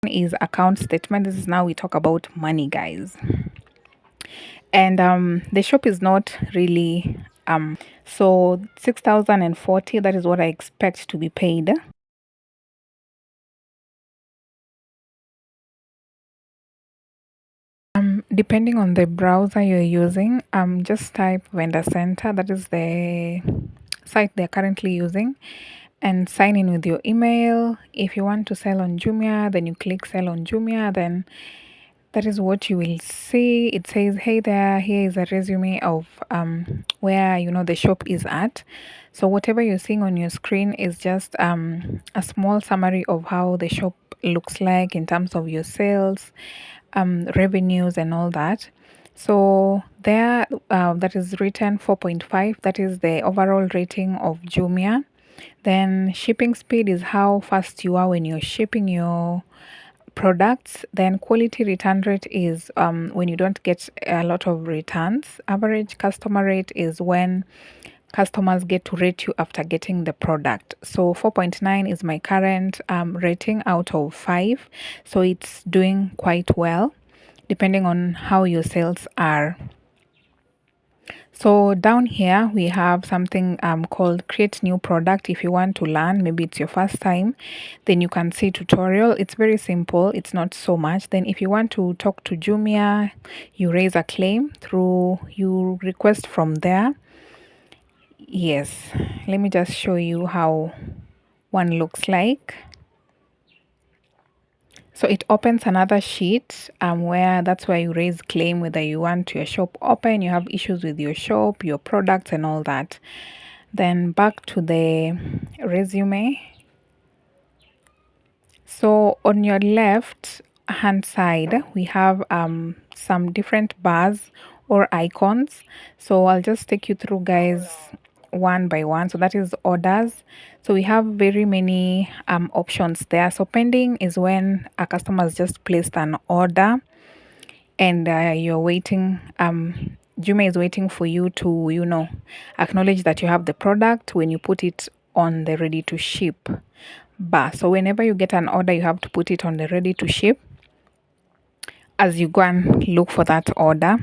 is account statement. This is now we talk about money, guys. And the shop is not really so 6,040, that is what I expect to be paid. Depending on the browser you're using, just type vendor center, that is the site they're currently using, and sign in with your email. If you want to sell on Jumia, then you click sell on Jumia, then that is what you will see. It says, hey there, here is a resume of where the shop is at. So whatever you're seeing on your screen is just a small summary of how the shop looks like in terms of your sales, revenues and all that. So there, that is written 4.5. That is the overall rating of Jumia. Then shipping speed is how fast you are when you're shipping your products. Then quality return rate is when you don't get a lot of returns. Average customer rate is when customers get to rate you after getting the product. So 4.9 is my current rating out of 5. So it's doing quite well depending on how your sales are. So down here we have something called create new product. If you want to learn, maybe it's your first time, then you can see tutorial. It's very simple. It's not so much. Then if you want to talk to Jumia, you raise a claim through, you request from there. Yes, let me just show you how one looks like. So it opens another sheet where that's where you raise claim, whether you want your shop open, you have issues with your shop, your products and all that. Then back to the resume. So on your left hand side, we have some different bars or icons. So I'll just take you through, guys, one by one. So that is orders. So we have very many options there. So pending is when a customer has just placed an order and you're waiting. Jumia is waiting for you to acknowledge that you have the product when you put it on the ready to ship bar. So whenever you get an order, you have to put it on the ready to ship as you go and look for that order.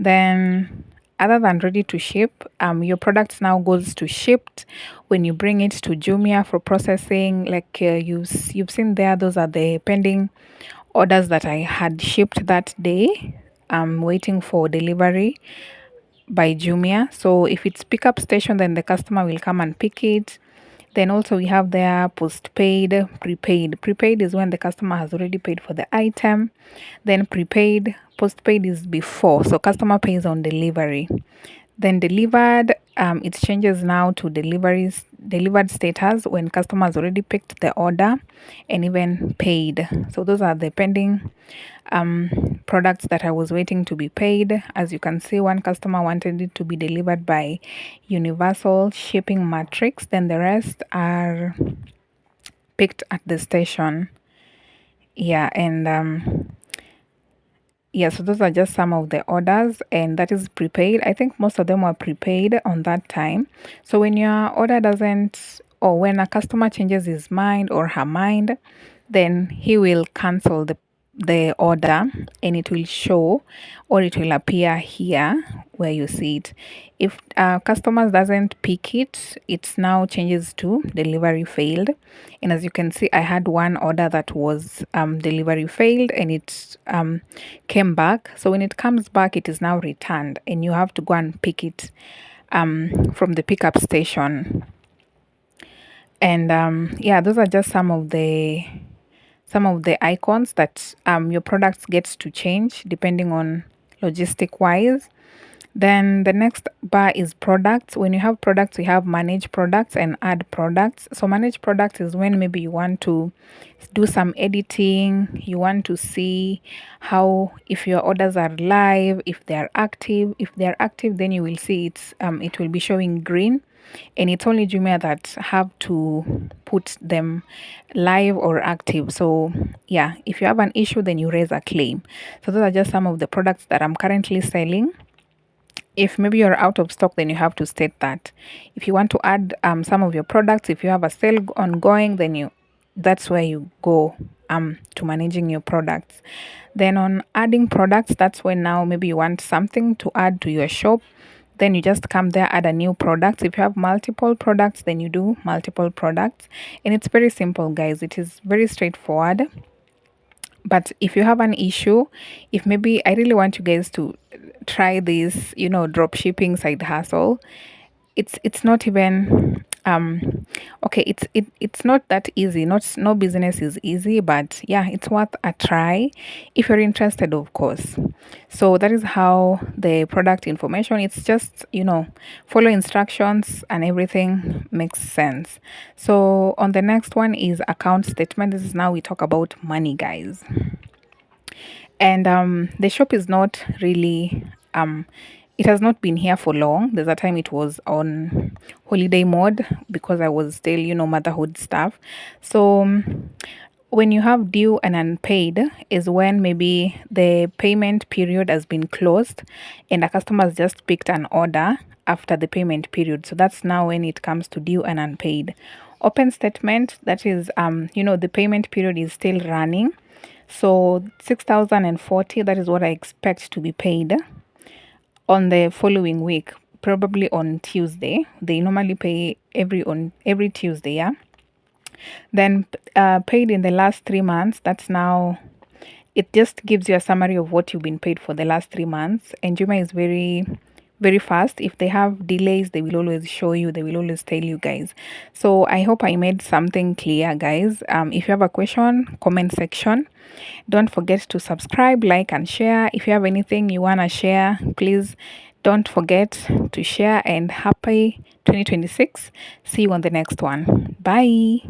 Then other than ready to ship, your product now goes to shipped. When you bring it to Jumia for processing, like you've seen there, those are the pending orders that I had shipped that day. I'm waiting for delivery by Jumia. So if it's pickup station, then the customer will come and pick it. Then also we have there postpaid, prepaid. Prepaid is when the customer has already paid for the item. Then prepaid, postpaid is before. So customer pays on delivery. Then delivered, it changes now to delivered status when customers already picked the order and even paid. So those are the pending products that I was waiting to be paid. As you can see, one customer wanted it to be delivered by Universal Shipping Matrix. Then the rest are picked at the station. Yeah, and yeah, so those are just some of the orders, and that is prepaid. I think most of them were prepaid on that time. So when your order doesn't, or when a customer changes his mind or her mind, then he will cancel the order and it will show or it will appear here where you see it. If customers doesn't pick it, it now changes to delivery failed. And as you can see, I had one order that was delivery failed and it came back. So when it comes back, it is now returned and you have to go and pick it from the pickup station. And yeah, those are just some of the icons that your products gets to change depending on logistic wise. Then the next bar is products. When you have products, we have manage products and add products. So manage products is when maybe you want to do some editing, you want to see how, if your orders are live, if they are active. If they are active, then you will see it will be showing green, and it's only Jumia that have to put them live or active. So yeah, if you have an issue, then you raise a claim. So those are just some of the products that I'm currently selling. If maybe you're out of stock, then you have to state that. If you want to add some of your products, if you have a sale ongoing, then that's where you go to managing your products. Then on adding products, that's when now maybe you want something to add to your shop. Then you just come there, add a new product. If you have multiple products, then you do multiple products. And it's very simple, guys. It is very straightforward. But if you have an issue, if maybe I really want you guys to try this, drop shipping side hustle, it's not even okay, it's not that easy. Not No business is easy, but yeah, it's worth a try if you're interested, of course. So that is how the product information, it's just, follow instructions and everything makes sense. So on the next one is account statement. This is now we talk about money, guys. And the shop is not really it has not been here for long. There's a time it was on holiday mode because I was still, motherhood stuff. So when you have due and unpaid is when maybe the payment period has been closed and a customer has just picked an order after the payment period. So that's now when it comes to due and unpaid. Open statement, that is the payment period is still running. So 6,040, that is what I expect to be paid on the following week, probably on Tuesday. They normally pay every Tuesday, yeah. Then paid in the last 3 months. That's now, it just gives you a summary of what you've been paid for the last 3 months. And Juma is very, very fast. If they have delays, they will always show you, they will always tell you guys. So I hope I made something clear, guys. If you have a question, comment section. Don't forget to subscribe, like, and share. If you have anything you want to share, please don't forget to share. And happy 2026. See you on the next one. Bye.